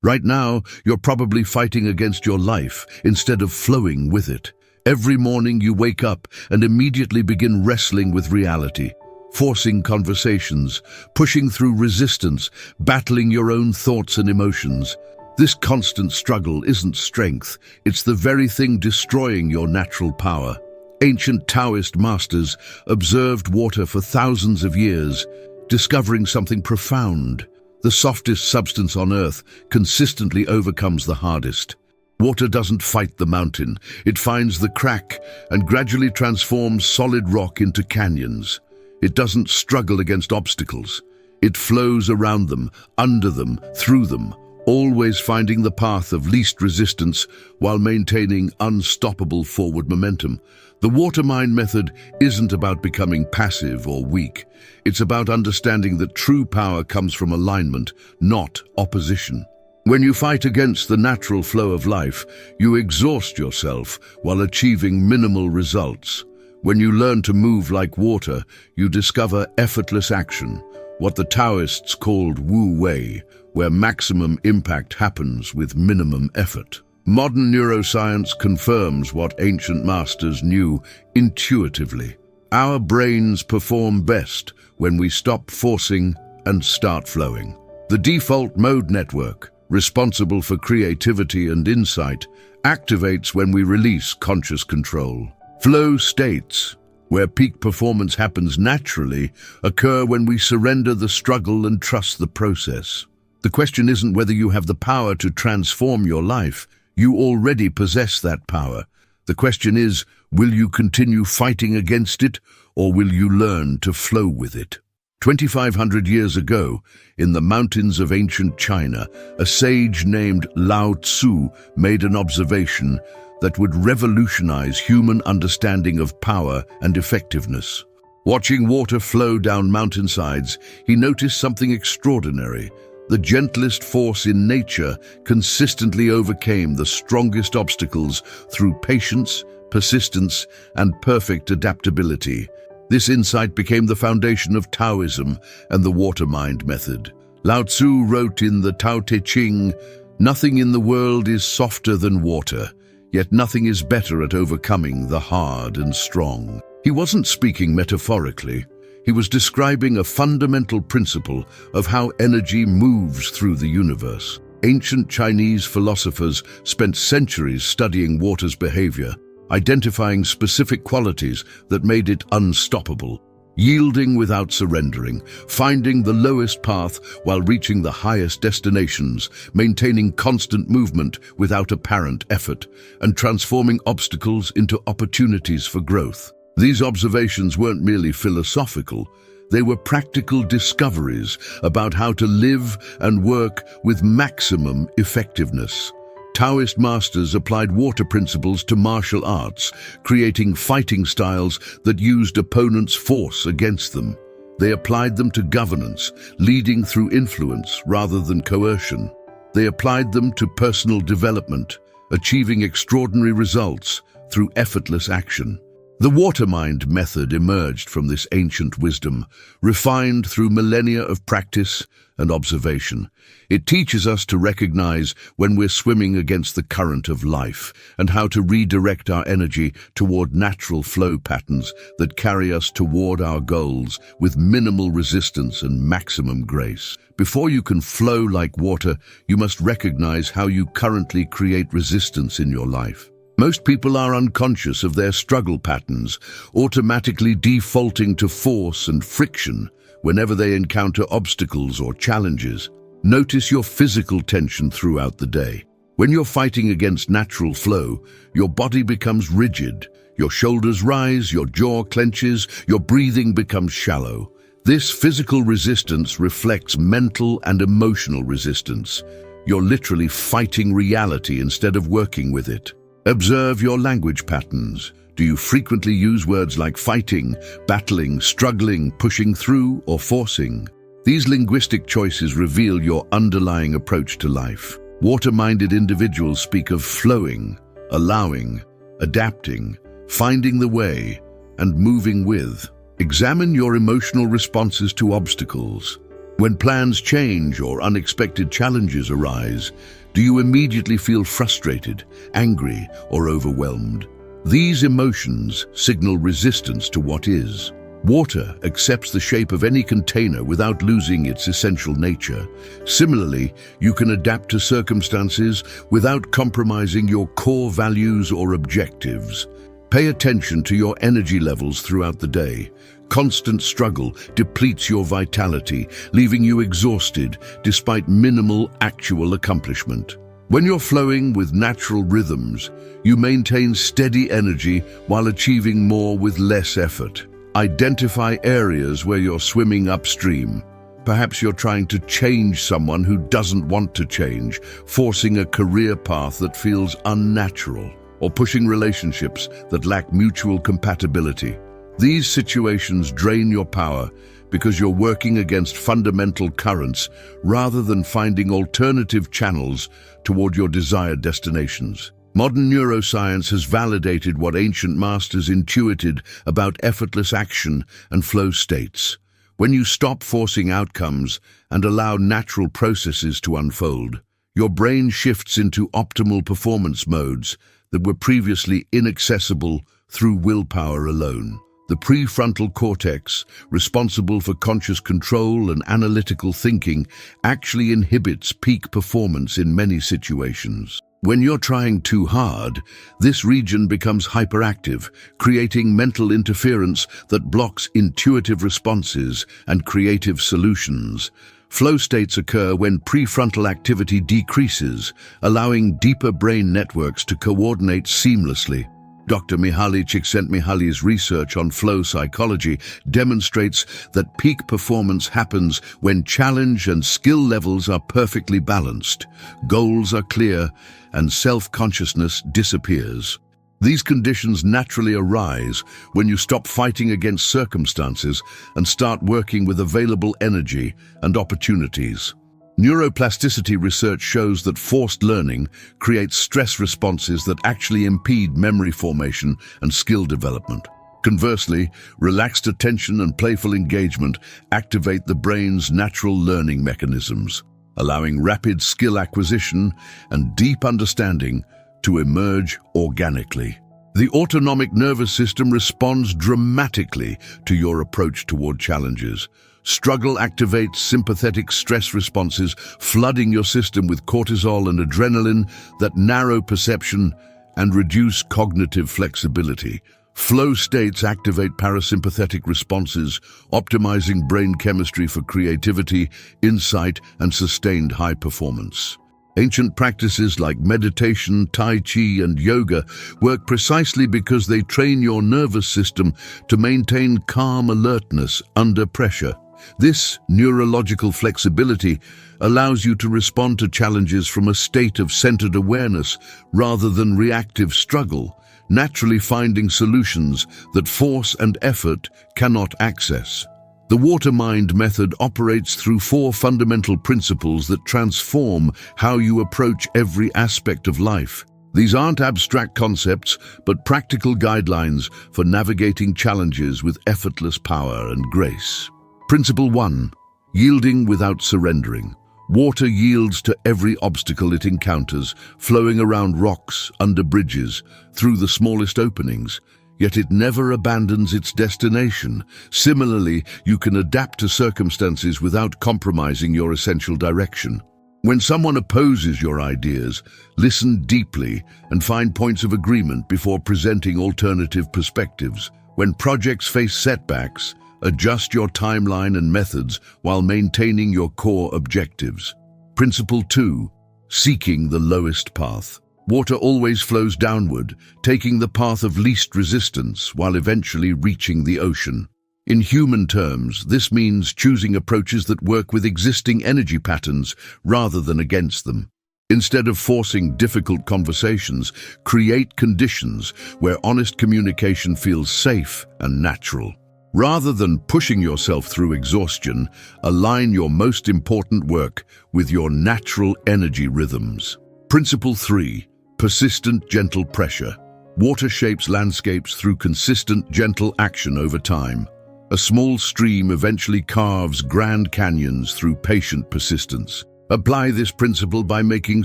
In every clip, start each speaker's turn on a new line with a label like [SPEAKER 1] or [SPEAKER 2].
[SPEAKER 1] Right now, you're probably fighting against your life instead of flowing with it. Every morning you wake up and immediately begin wrestling with reality, forcing conversations, pushing through resistance, battling your own thoughts and emotions. This constant struggle isn't strength, it's the very thing destroying your natural power. Ancient Taoist masters observed water for thousands of years, discovering something profound. The softest substance on earth consistently overcomes the hardest. Water doesn't fight the mountain, it finds the crack and gradually transforms solid rock into canyons. It doesn't struggle against obstacles. It flows around them, under them, through them, always finding the path of least resistance while maintaining unstoppable forward momentum. The water mind method isn't about becoming passive or weak. It's about understanding that true power comes from alignment, not opposition. When you fight against the natural flow of life, you exhaust yourself while achieving minimal results. When you learn to move like water, you discover effortless action, what the Taoists called Wu Wei, where maximum impact happens with minimum effort. Modern neuroscience confirms what ancient masters knew intuitively. Our brains perform best when we stop forcing and start flowing. The default mode network, responsible for creativity and insight, activates when we release conscious control. Flow states, where peak performance happens naturally, occur when we surrender the struggle and trust the process. The question isn't whether you have the power to transform your life. You already possess that power. The question is, will you continue fighting against it, or will you learn to flow with it? 2,500 years ago, in the mountains of ancient China, a sage named Lao Tzu made an observation that would revolutionize human understanding of power and effectiveness. Watching water flow down mountainsides, he noticed something extraordinary. The gentlest force in nature consistently overcame the strongest obstacles through patience, persistence, and perfect adaptability. This insight became the foundation of Taoism and the water mind method. Lao Tzu wrote in the Tao Te Ching, "Nothing in the world is softer than water, yet nothing is better at overcoming the hard and strong." He wasn't speaking metaphorically. He was describing a fundamental principle of how energy moves through the universe. Ancient Chinese philosophers spent centuries studying water's behavior, identifying specific qualities that made it unstoppable. Yielding without surrendering, finding the lowest path while reaching the highest destinations, maintaining constant movement without apparent effort, and transforming obstacles into opportunities for growth. These observations weren't merely philosophical, they were practical discoveries about how to live and work with maximum effectiveness. Taoist masters applied water principles to martial arts, creating fighting styles that used opponents' force against them. They applied them to governance, leading through influence rather than coercion. They applied them to personal development, achieving extraordinary results through effortless action. The water mind method emerged from this ancient wisdom, refined through millennia of practice and observation. It teaches us to recognize when we're swimming against the current of life and how to redirect our energy toward natural flow patterns that carry us toward our goals with minimal resistance and maximum grace. Before you can flow like water, you must recognize how you currently create resistance in your life. Most people are unconscious of their struggle patterns, automatically defaulting to force and friction whenever they encounter obstacles or challenges. Notice your physical tension throughout the day. When you're fighting against natural flow, your body becomes rigid, your shoulders rise, your jaw clenches, your breathing becomes shallow. This physical resistance reflects mental and emotional resistance. You're literally fighting reality instead of working with it. Observe your language patterns. Do you frequently use words like fighting, battling, struggling, pushing through, or forcing? These linguistic choices reveal your underlying approach to life. Water-minded individuals speak of flowing, allowing, adapting, finding the way, and moving with. Examine your emotional responses to obstacles. When plans change or unexpected challenges arise, do you immediately feel frustrated, angry, or overwhelmed? These emotions signal resistance to what is. Water accepts the shape of any container without losing its essential nature. Similarly, you can adapt to circumstances without compromising your core values or objectives. Pay attention to your energy levels throughout the day. Constant struggle depletes your vitality, leaving you exhausted despite minimal actual accomplishment. When you're flowing with natural rhythms, you maintain steady energy while achieving more with less effort. Identify areas where you're swimming upstream. Perhaps you're trying to change someone who doesn't want to change, forcing a career path that feels unnatural, or pushing relationships that lack mutual compatibility. These situations drain your power because you're working against fundamental currents rather than finding alternative channels toward your desired destinations. Modern neuroscience has validated what ancient masters intuited about effortless action and flow states. When you stop forcing outcomes and allow natural processes to unfold, your brain shifts into optimal performance modes that were previously inaccessible through willpower alone. The prefrontal cortex, responsible for conscious control and analytical thinking, actually inhibits peak performance in many situations. When you're trying too hard, this region becomes hyperactive, creating mental interference that blocks intuitive responses and creative solutions. Flow states occur when prefrontal activity decreases, allowing deeper brain networks to coordinate seamlessly. Dr. Mihaly Csikszentmihalyi's research on flow psychology demonstrates that peak performance happens when challenge and skill levels are perfectly balanced, goals are clear, and self-consciousness disappears. These conditions naturally arise when you stop fighting against circumstances and start working with available energy and opportunities. Neuroplasticity research shows that forced learning creates stress responses that actually impede memory formation and skill development. Conversely, relaxed attention and playful engagement activate the brain's natural learning mechanisms, allowing rapid skill acquisition and deep understanding to emerge organically. The autonomic nervous system responds dramatically to your approach toward challenges. Struggle activates sympathetic stress responses, flooding your system with cortisol and adrenaline that narrow perception and reduce cognitive flexibility. Flow states activate parasympathetic responses, optimizing brain chemistry for creativity, insight, and sustained high performance. Ancient practices like meditation, Tai Chi, and yoga work precisely because they train your nervous system to maintain calm alertness under pressure. This neurological flexibility allows you to respond to challenges from a state of centered awareness rather than reactive struggle, naturally finding solutions that force and effort cannot access. The water mind method operates through 4 fundamental principles that transform how you approach every aspect of life. These aren't abstract concepts, but practical guidelines for navigating challenges with effortless power and grace. Principle 1. Yielding without surrendering. Water yields to every obstacle it encounters, flowing around rocks, under bridges, through the smallest openings. Yet it never abandons its destination. Similarly, you can adapt to circumstances without compromising your essential direction. When someone opposes your ideas, listen deeply and find points of agreement before presenting alternative perspectives. When projects face setbacks, adjust your timeline and methods while maintaining your core objectives. Principle 2. Seeking the lowest path. Water always flows downward, taking the path of least resistance while eventually reaching the ocean. In human terms, this means choosing approaches that work with existing energy patterns rather than against them. Instead of forcing difficult conversations, create conditions where honest communication feels safe and natural. Rather than pushing yourself through exhaustion, align your most important work with your natural energy rhythms. Principle 3. Persistent, gentle pressure. Water shapes landscapes through consistent, gentle action over time. A small stream eventually carves grand canyons through patient persistence. Apply this principle by making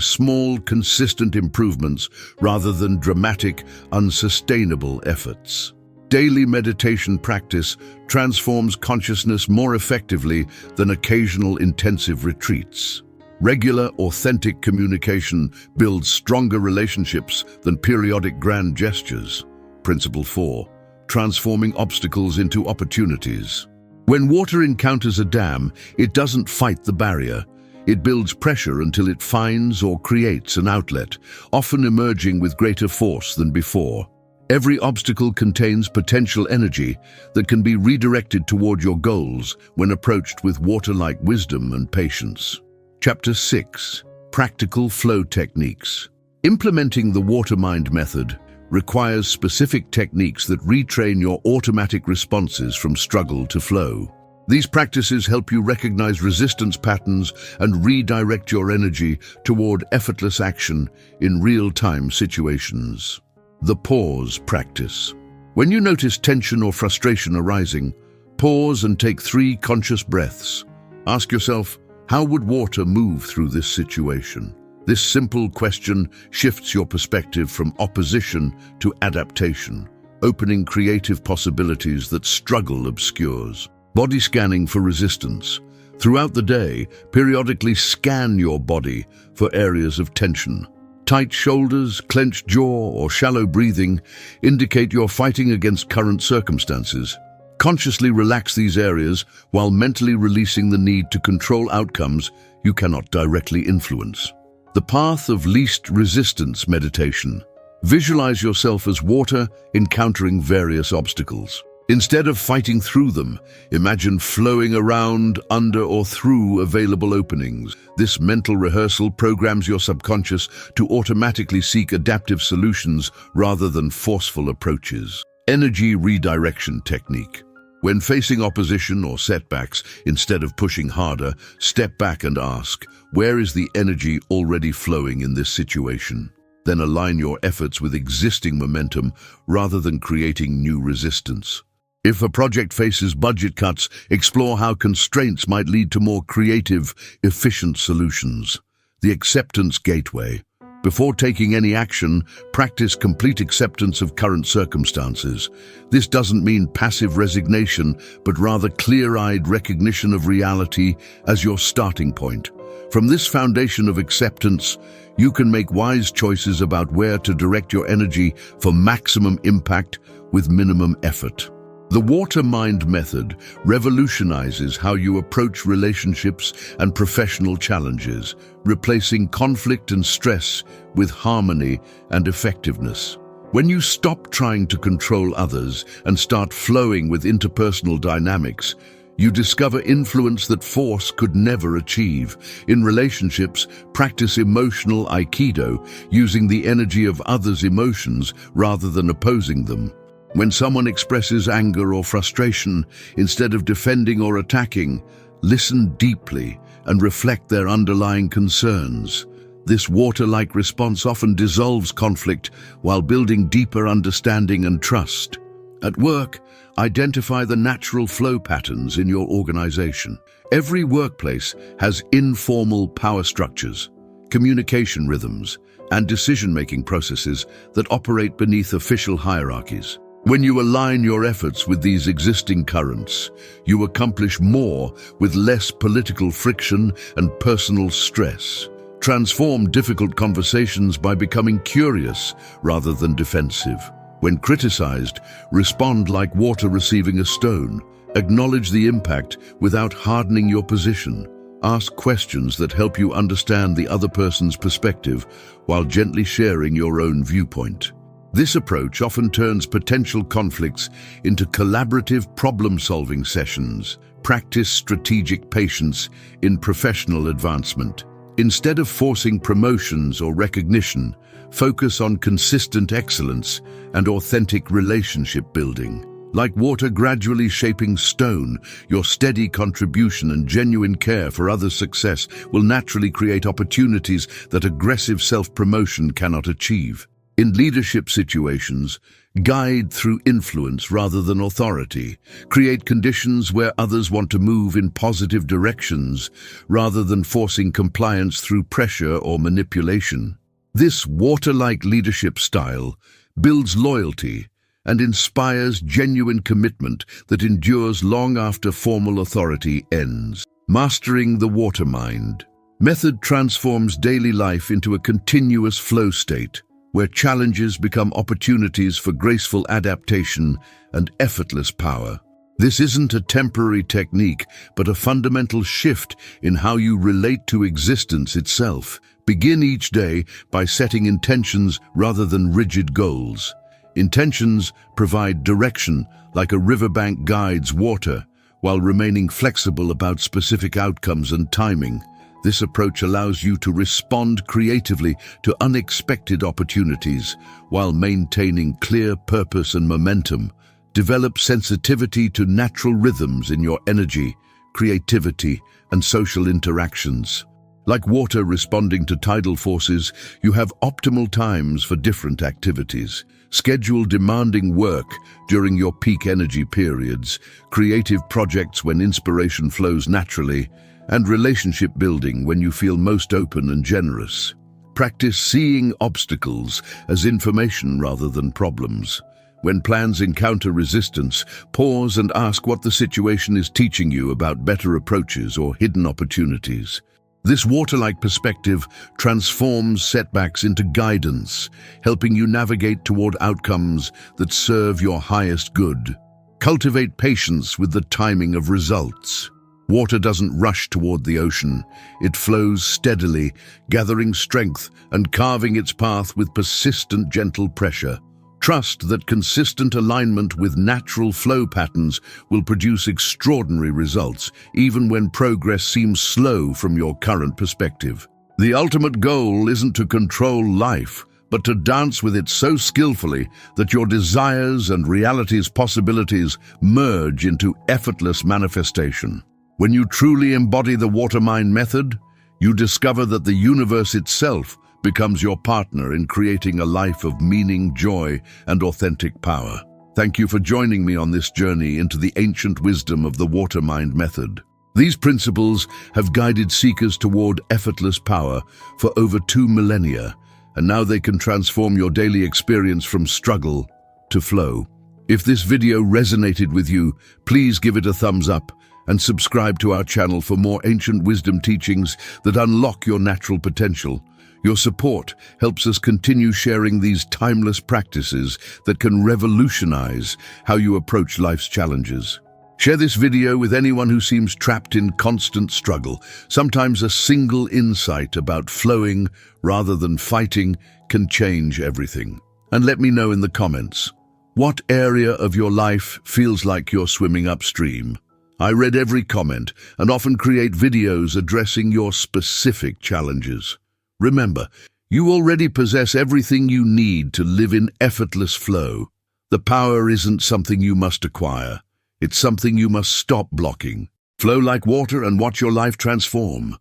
[SPEAKER 1] small, consistent improvements rather than dramatic, unsustainable efforts. Daily meditation practice transforms consciousness more effectively than occasional intensive retreats. Regular, authentic communication builds stronger relationships than periodic grand gestures. Principle 4. Transforming obstacles into opportunities. When water encounters a dam, it doesn't fight the barrier. It builds pressure until it finds or creates an outlet, often emerging with greater force than before. Every obstacle contains potential energy that can be redirected toward your goals when approached with water-like wisdom and patience. Chapter 6. Practical Flow Techniques. Implementing the water mind method requires specific techniques that retrain your automatic responses from struggle to flow. These practices help you recognize resistance patterns and redirect your energy toward effortless action in real-time situations. The pause practice. When you notice tension or frustration arising, pause and take 3 conscious breaths. Ask yourself, how would water move through this situation? This simple question shifts your perspective from opposition to adaptation, opening creative possibilities that struggle obscures. Body scanning for resistance. Throughout the day, periodically scan your body for areas of tension. Tight shoulders, clenched jaw, or shallow breathing indicate you're fighting against current circumstances. Consciously relax these areas while mentally releasing the need to control outcomes you cannot directly influence. The path of least resistance meditation. Visualize yourself as water encountering various obstacles. Instead of fighting through them, imagine flowing around, under, or through available openings. This mental rehearsal programs your subconscious to automatically seek adaptive solutions rather than forceful approaches. Energy redirection technique. When facing opposition or setbacks, instead of pushing harder, step back and ask, where is the energy already flowing in this situation? Then align your efforts with existing momentum rather than creating new resistance. If a project faces budget cuts, explore how constraints might lead to more creative, efficient solutions. The acceptance gateway. Before taking any action, practice complete acceptance of current circumstances. This doesn't mean passive resignation, but rather clear-eyed recognition of reality as your starting point. From this foundation of acceptance, you can make wise choices about where to direct your energy for maximum impact with minimum effort. The water mind method revolutionizes how you approach relationships and professional challenges, replacing conflict and stress with harmony and effectiveness. When you stop trying to control others and start flowing with interpersonal dynamics, you discover influence that force could never achieve. In relationships, practice emotional aikido, using the energy of others' emotions rather than opposing them. When someone expresses anger or frustration, instead of defending or attacking, listen deeply and reflect their underlying concerns. This water-like response often dissolves conflict while building deeper understanding and trust. At work, identify the natural flow patterns in your organization. Every workplace has informal power structures, communication rhythms, and decision-making processes that operate beneath official hierarchies. When you align your efforts with these existing currents, you accomplish more with less political friction and personal stress. Transform difficult conversations by becoming curious rather than defensive. When criticized, respond like water receiving a stone. Acknowledge the impact without hardening your position. Ask questions that help you understand the other person's perspective while gently sharing your own viewpoint. This approach often turns potential conflicts into collaborative problem-solving sessions. Practice strategic patience in professional advancement. Instead of forcing promotions or recognition, focus on consistent excellence and authentic relationship building. Like water gradually shaping stone, your steady contribution and genuine care for others' success will naturally create opportunities that aggressive self-promotion cannot achieve. In leadership situations, guide through influence rather than authority. Create conditions where others want to move in positive directions rather than forcing compliance through pressure or manipulation. This water-like leadership style builds loyalty and inspires genuine commitment that endures long after formal authority ends. Mastering the water mind. Method transforms daily life into a continuous flow state, where challenges become opportunities for graceful adaptation and effortless power. This isn't a temporary technique, but a fundamental shift in how you relate to existence itself. Begin each day by setting intentions rather than rigid goals. Intentions provide direction, like a riverbank guides water, while remaining flexible about specific outcomes and timing. This approach allows you to respond creatively to unexpected opportunities while maintaining clear purpose and momentum. Develop sensitivity to natural rhythms in your energy, creativity, and social interactions. Like water responding to tidal forces, you have optimal times for different activities. Schedule demanding work during your peak energy periods, creative projects when inspiration flows naturally, and relationship building when you feel most open and generous. Practice seeing obstacles as information rather than problems. When plans encounter resistance, pause and ask what the situation is teaching you about better approaches or hidden opportunities. This water-like perspective transforms setbacks into guidance, helping you navigate toward outcomes that serve your highest good. Cultivate patience with the timing of results. Water doesn't rush toward the ocean. It flows steadily, gathering strength and carving its path with persistent, gentle pressure. Trust that consistent alignment with natural flow patterns will produce extraordinary results, even when progress seems slow from your current perspective. The ultimate goal isn't to control life, but to dance with it so skillfully that your desires and reality's possibilities merge into effortless manifestation. When you truly embody the water mind method, you discover that the universe itself becomes your partner in creating a life of meaning, joy, and authentic power. Thank you for joining me on this journey into the ancient wisdom of the water mind method. These principles have guided seekers toward effortless power for over 2 millennia, and now they can transform your daily experience from struggle to flow. If this video resonated with you, please give it a thumbs up and subscribe to our channel for more ancient wisdom teachings that unlock your natural potential. Your support helps us continue sharing these timeless practices that can revolutionize how you approach life's challenges. Share this video with anyone who seems trapped in constant struggle. Sometimes a single insight about flowing rather than fighting can change everything. And let me know in the comments, what area of your life feels like you're swimming upstream? I read every comment and often create videos addressing your specific challenges. Remember, you already possess everything you need to live in effortless flow. The power isn't something you must acquire. It's something you must stop blocking. Flow like water and watch your life transform.